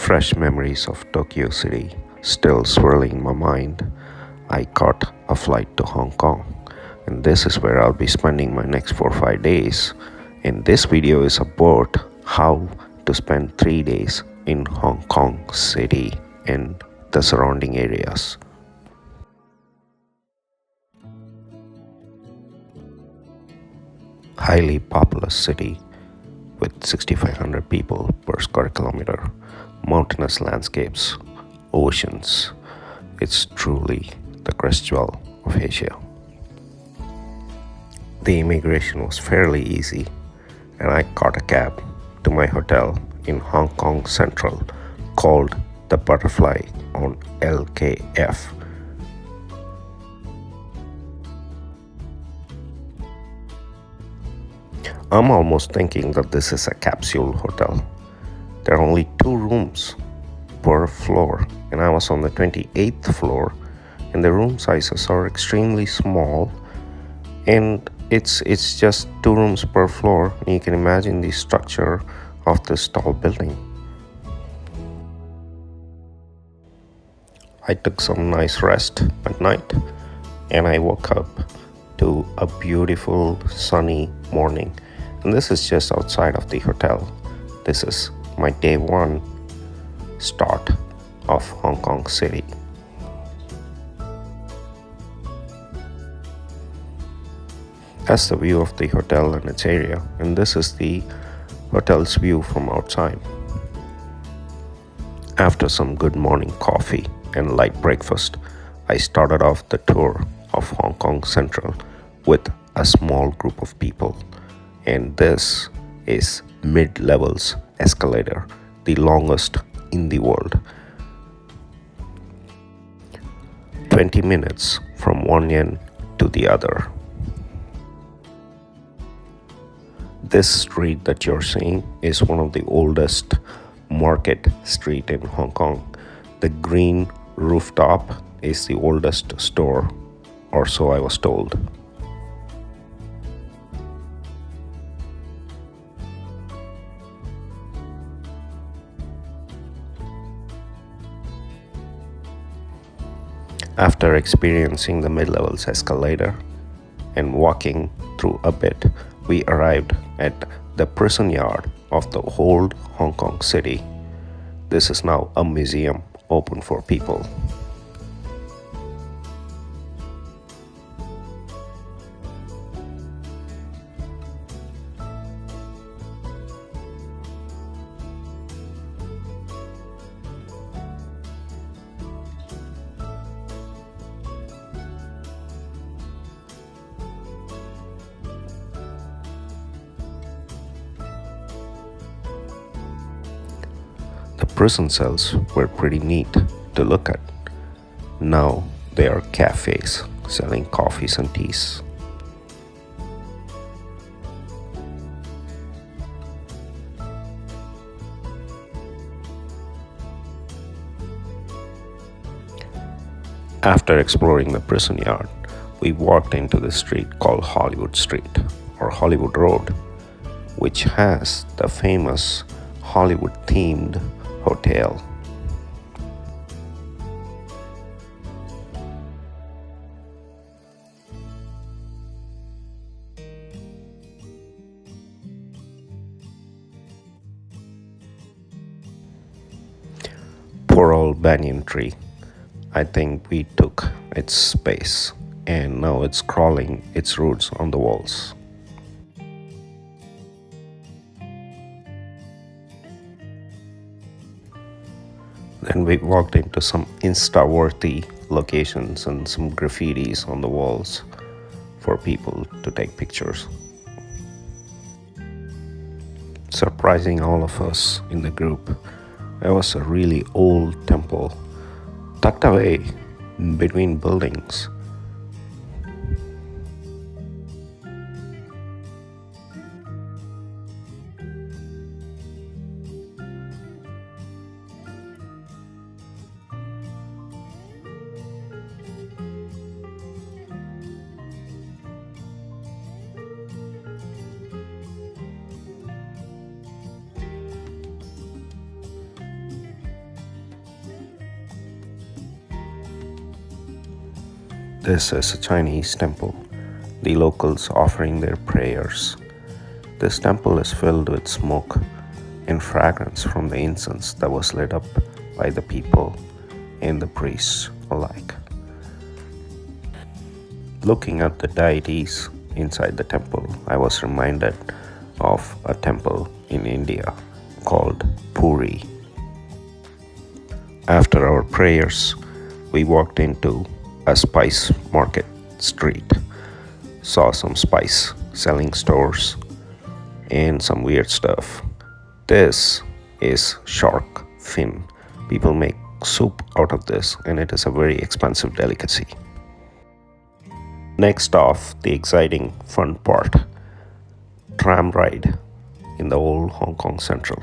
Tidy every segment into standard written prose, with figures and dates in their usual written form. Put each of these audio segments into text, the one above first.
Fresh memories of Tokyo City still swirling in my mind. I caught a flight to Hong Kong, and this is where I'll be spending my next 4 or 5 days. And this video is about how to spend 3 days in Hong Kong City and the surrounding areas. Highly populous city with 6,500 people per square kilometer, mountainous landscapes, oceans. It's truly the crest jewel of Asia. The immigration was fairly easy, and I caught a cab to my hotel in Hong Kong Central called the Butterfly on LKF. I'm almost thinking that this is a capsule hotel. There are only 2 rooms per floor, and I was on the 28th floor, and the room sizes are extremely small, and it's just 2 rooms per floor. And you can imagine the structure of this tall building. I took some nice rest at night, and I woke up to a beautiful sunny morning. And this is just outside of the hotel. This is my day 1 start of Hong Kong City. That's the view of the hotel and its area, and this is the hotel's view from outside. After some good morning coffee and light breakfast, I started off the tour of Hong Kong Central with a small group of people. And this is mid-levels escalator, the longest in the world. 20 minutes from one end to the other. This street that you're seeing is one of the oldest market street in Hong Kong. The green rooftop is the oldest store, or so I was told. After experiencing the mid-levels escalator and walking through a bit, we arrived at the prison yard of the old Hong Kong City. This is now a museum open for people. The prison cells were pretty neat to look at. Now they are cafes selling coffees and teas. After exploring the prison yard, we walked into the street called Hollywood Street or Hollywood Road, which has the famous Hollywood-themed hotel. Poor old banyan tree. I think we took its space, and now it's crawling its roots on the walls. Then we walked into some Insta-worthy locations and some graffitis on the walls for people to take pictures. Surprising all of us in the group, there was a really old temple tucked away between buildings. This is a Chinese temple, the locals offering their prayers. This temple is filled with smoke and fragrance from the incense that was lit up by the people and the priests alike. Looking at the deities inside the temple, I was reminded of a temple in India called Puri. After our prayers, we walked into a spice market street, saw some spice selling stores and some weird stuff. This is shark fin. People make soup out of this, and it is a very expensive delicacy. Next off, the exciting fun part, tram ride in the old Hong Kong Central.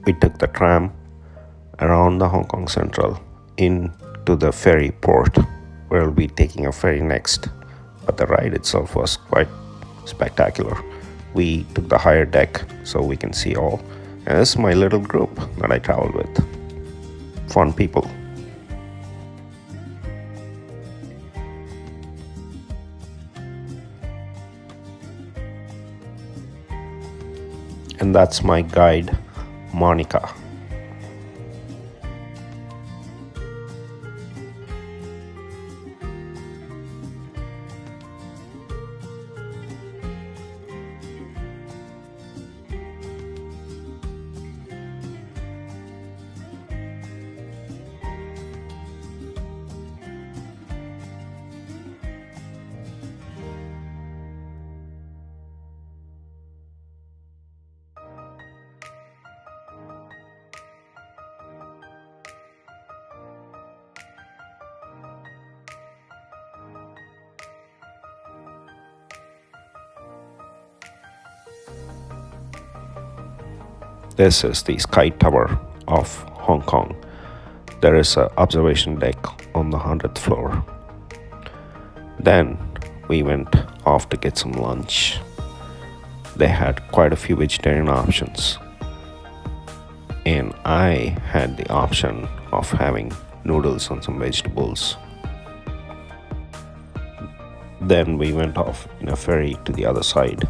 We took the tram around the Hong Kong Central into the ferry port, where we'll be taking a ferry next. But the ride itself was quite spectacular. We took the higher deck so we can see all. And this is my little group that I traveled with. Fun people. And that's my guide, Monica. This is the Sky Tower of Hong Kong. There is an observation deck on the 100th floor. Then we went off to get some lunch. They had quite a few vegetarian options, and I had the option of having noodles and some vegetables. Then we went off in a ferry to the other side.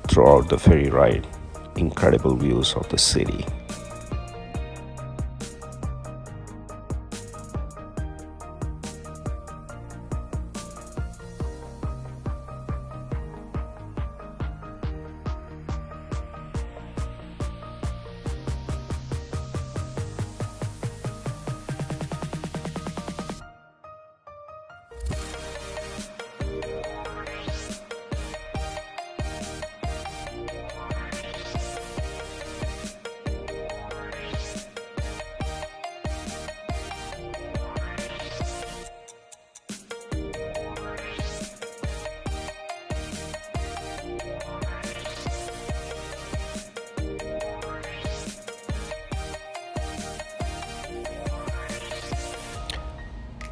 Throughout the ferry ride, incredible views of the city.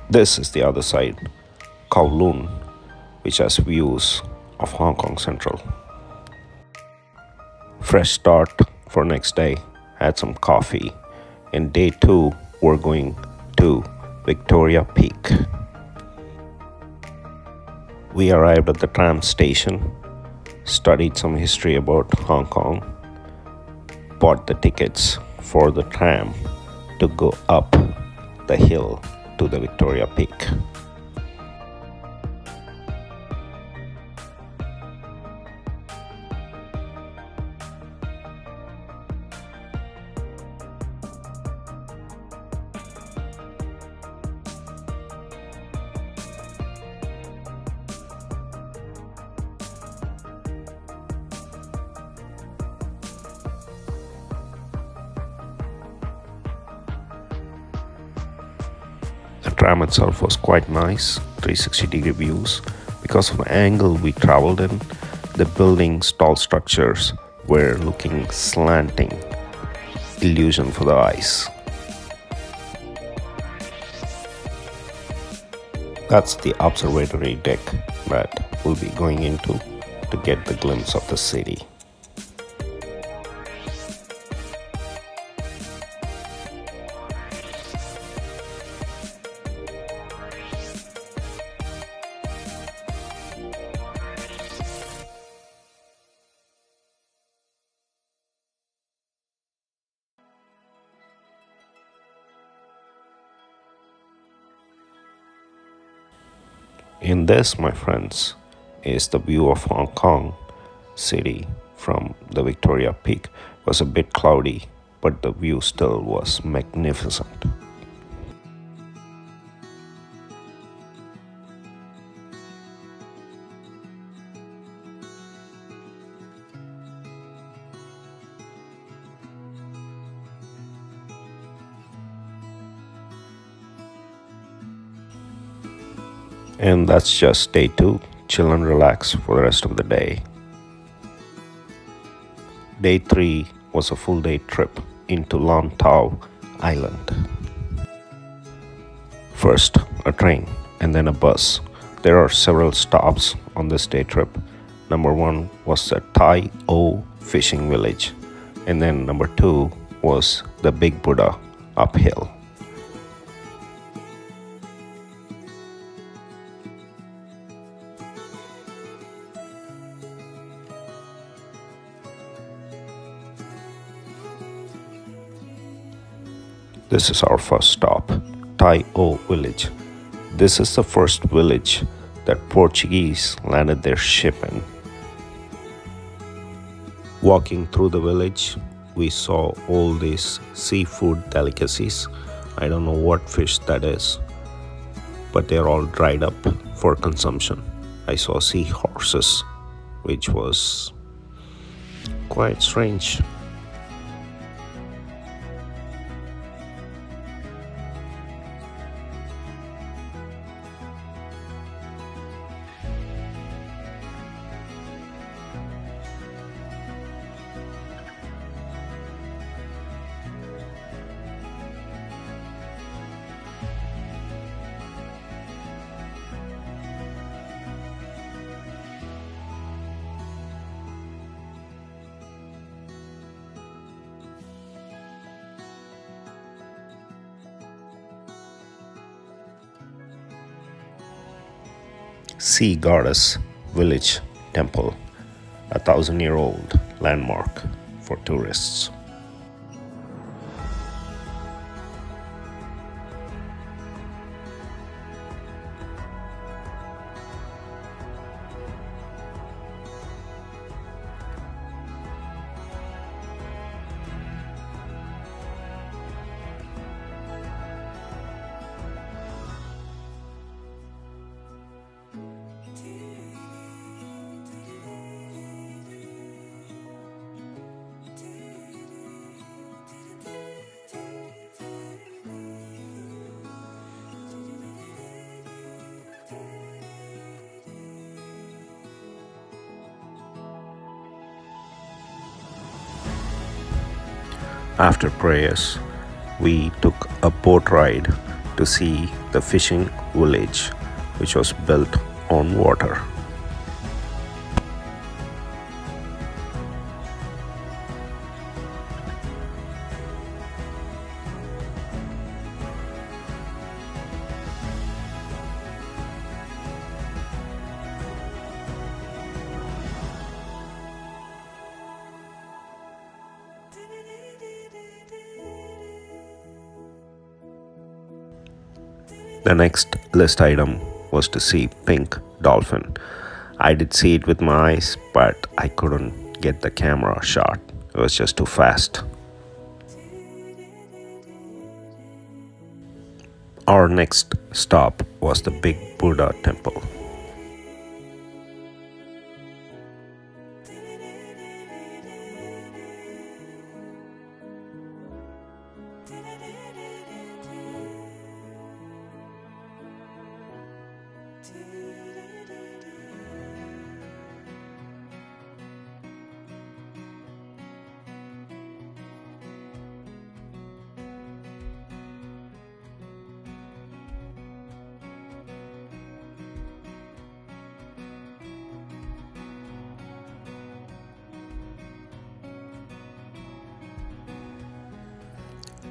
This is the other side, Kowloon, which has views of Hong Kong Central. Fresh start for next day, had some coffee, and day 2 we're going to Victoria Peak. We arrived at the tram station, studied some history about Hong Kong, bought the tickets for the tram to go up the hill to the Victoria Peak. The tram itself was quite nice, 360-degree views. Because of the angle we traveled in, the buildings, tall structures were looking slanting, illusion for the eyes. That's the observatory deck that we'll be going into to get the glimpse of the city. In this, my friends, is the view of Hong Kong city from the Victoria Peak. It was a bit cloudy, but the view still was magnificent. And that's just day 2. Chill and relax for the rest of the day. Day 3 was a full day trip into Lantau Island. First, a train and then a bus. There are several stops on this day trip. Number 1 was the Tai O fishing village, and then number 2 was the Big Buddha uphill. This is our first stop, Tai O village. This is the first village that Portuguese landed their ship in. Walking through the village, we saw all these seafood delicacies. I don't know what fish that is, but they're all dried up for consumption. I saw seahorses, which was quite strange. Sea Goddess Village Temple, a 1,000-year-old landmark for tourists. After prayers, we took a boat ride to see the fishing village, which was built on water. The next list item was to see pink dolphin. I did see it with my eyes, but I couldn't get the camera shot. It was just too fast. Our next stop was the Big Buddha Temple.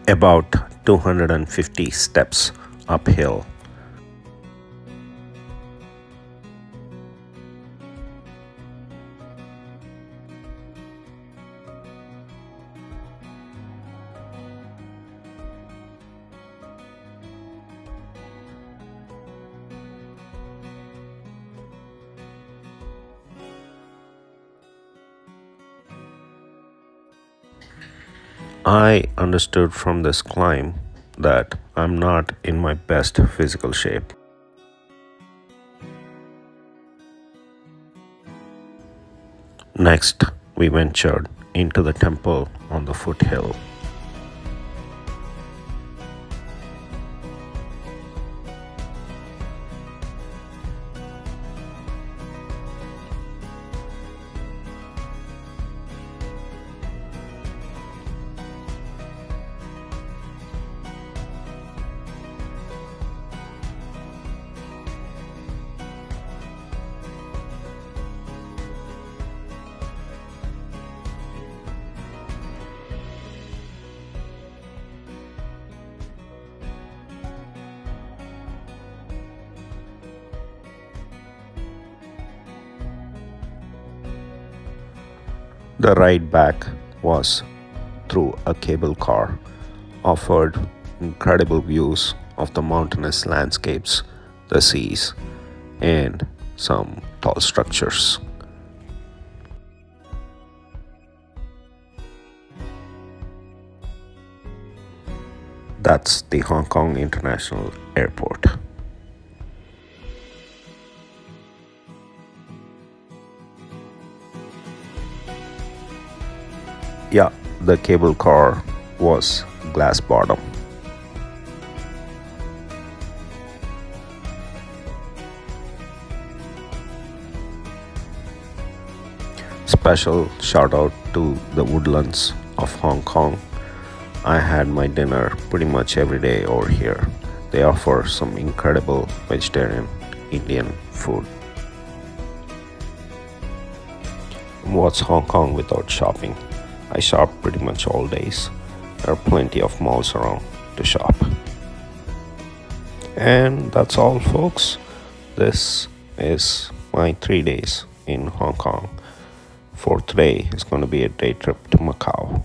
About 250 steps uphill. I understood from this climb that I'm not in my best physical shape. Next, we ventured into the temple on the foothill. The ride back was through a cable car, offered incredible views of the mountainous landscapes, the seas, and some tall structures. That's the Hong Kong International Airport. Yeah, the cable car was glass bottom. Special shout out to the woodlands of Hong Kong. I had my dinner pretty much every day over here. They offer some incredible vegetarian Indian food. What's Hong Kong without shopping? I shop pretty much all days. There are plenty of malls around to shop. And that's all, folks. This is my 3 days in Hong Kong. For today is going to be a day trip to Macau.